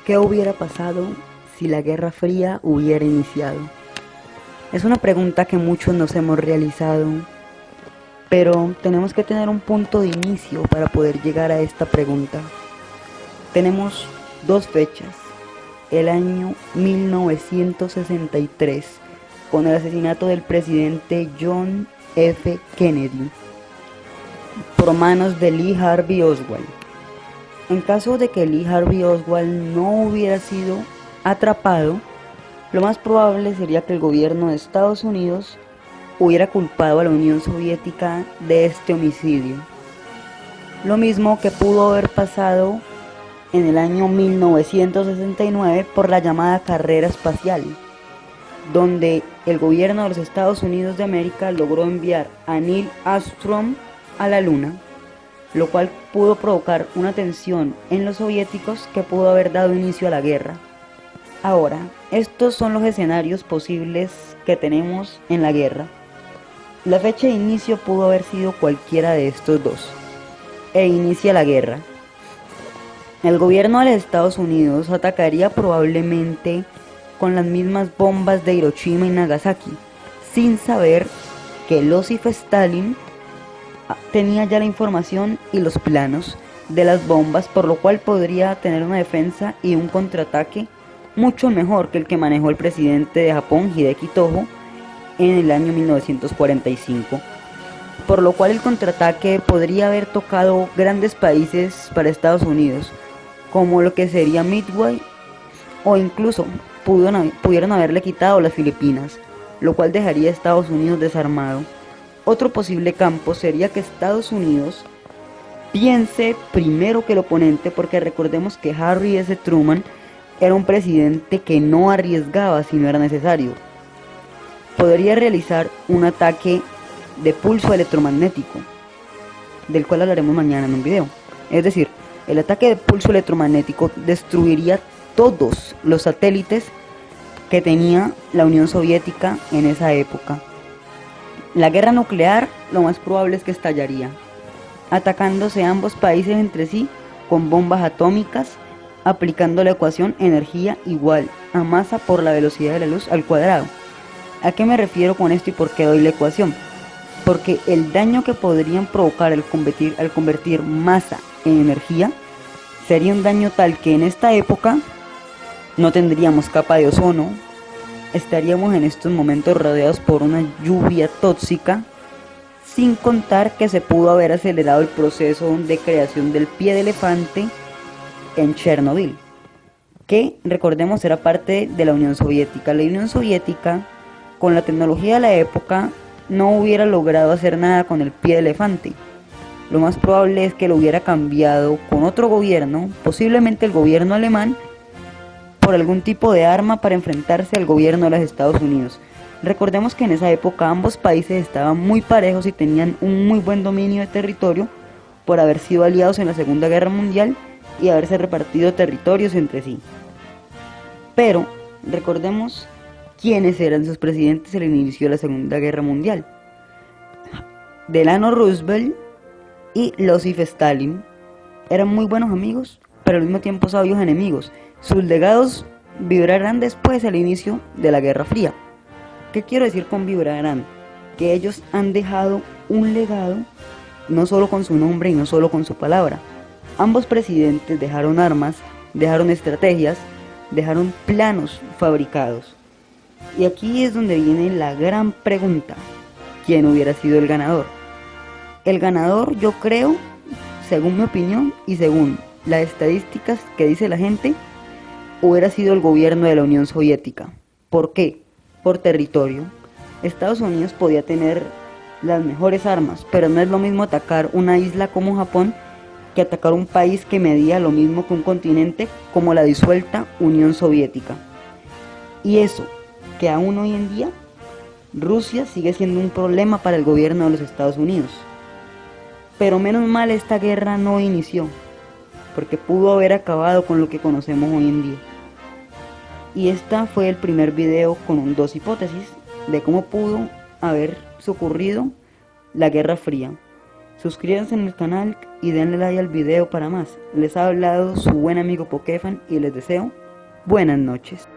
¿Qué hubiera pasado si la Guerra Fría hubiera iniciado? Es una pregunta que muchos nos hemos realizado, pero tenemos que tener un punto de inicio para poder llegar a esta pregunta. Tenemos dos fechas: el año 1963, con el asesinato del presidente John F. Kennedy por manos de Lee Harvey Oswald. En caso de que Lee Harvey Oswald no hubiera sido atrapado, lo más probable sería que el gobierno de Estados Unidos hubiera culpado a la Unión Soviética de este homicidio. Lo mismo que pudo haber pasado en el año 1969 por la llamada carrera espacial, donde el gobierno de los Estados Unidos de América logró enviar a Neil Armstrong a la Luna, lo cual pudo provocar una tensión en los soviéticos que pudo haber dado inicio a la guerra. Ahora, estos son los escenarios posibles que tenemos en la guerra. La fecha de inicio pudo haber sido cualquiera de estos dos, e inicia la guerra. El gobierno de los Estados Unidos atacaría probablemente con las mismas bombas de Hiroshima y Nagasaki, sin saber que Joseph Stalin tenía ya la información y los planos de las bombas, por lo cual podría tener una defensa y un contraataque mucho mejor que el que manejó el presidente de Japón, Hideki Tojo, en el año 1945. Por lo cual el contraataque podría haber tocado grandes países para Estados Unidos, como lo que sería Midway, o incluso pudieron haberle quitado las Filipinas, lo cual dejaría a Estados Unidos desarmado. Otro posible campo sería que Estados Unidos piense primero que el oponente, porque recordemos que Harry S. Truman era un presidente que no arriesgaba si no era necesario. Podría realizar un ataque de pulso electromagnético, del cual hablaremos mañana en un video. Es decir, el ataque de pulso electromagnético destruiría todos los satélites que tenía la Unión Soviética en esa época. La guerra nuclear lo más probable es que estallaría, atacándose ambos países entre sí con bombas atómicas, aplicando la ecuación energía igual a masa por la velocidad de la luz al cuadrado. ¿A qué me refiero con esto y por qué doy la ecuación? Porque el daño que podrían provocar al convertir masa en energía sería un daño tal que en esta época no tendríamos capa de ozono, estaríamos en estos momentos rodeados por una lluvia tóxica, sin contar que se pudo haber acelerado el proceso de creación del pie de elefante en Chernobyl, que recordemos era parte de la Unión Soviética. La Unión Soviética, con la tecnología de la época, no hubiera logrado hacer nada con el pie de elefante. Lo más probable es que lo hubiera cambiado con otro gobierno, posiblemente el gobierno alemán, por algún tipo de arma para enfrentarse al gobierno de los Estados Unidos. Recordemos que en esa época ambos países estaban muy parejos y tenían un muy buen dominio de territorio por haber sido aliados en la Segunda Guerra Mundial y haberse repartido territorios entre sí. Pero recordemos quiénes eran sus presidentes al inicio de la Segunda Guerra Mundial: Delano Roosevelt y Joseph Stalin. Eran muy buenos amigos, pero al mismo tiempo sabios enemigos. Sus legados vibrarán después del inicio de la Guerra Fría. ¿Qué quiero decir con vibrarán? Que ellos han dejado un legado, no solo con su nombre y no solo con su palabra. Ambos presidentes dejaron armas, dejaron estrategias, dejaron planos fabricados. Y aquí es donde viene la gran pregunta: ¿quién hubiera sido el ganador? El ganador, yo creo, según mi opinión y según las estadísticas que dice la gente, hubiera sido el gobierno de la Unión Soviética. ¿Por qué? Por territorio. Estados Unidos podía tener las mejores armas, pero no es lo mismo atacar una isla como Japón que atacar un país que medía lo mismo que un continente como la disuelta Unión Soviética. Y eso, que aún hoy en día, Rusia sigue siendo un problema para el gobierno de los Estados Unidos. Pero menos mal esta guerra no inició, porque pudo haber acabado con lo que conocemos hoy en día. Y esta fue el primer video con dos hipótesis de cómo pudo haber ocurrido la Guerra Fría. Suscríbanse en el canal y denle like al video para más. Les ha hablado su buen amigo Pokefan y les deseo buenas noches.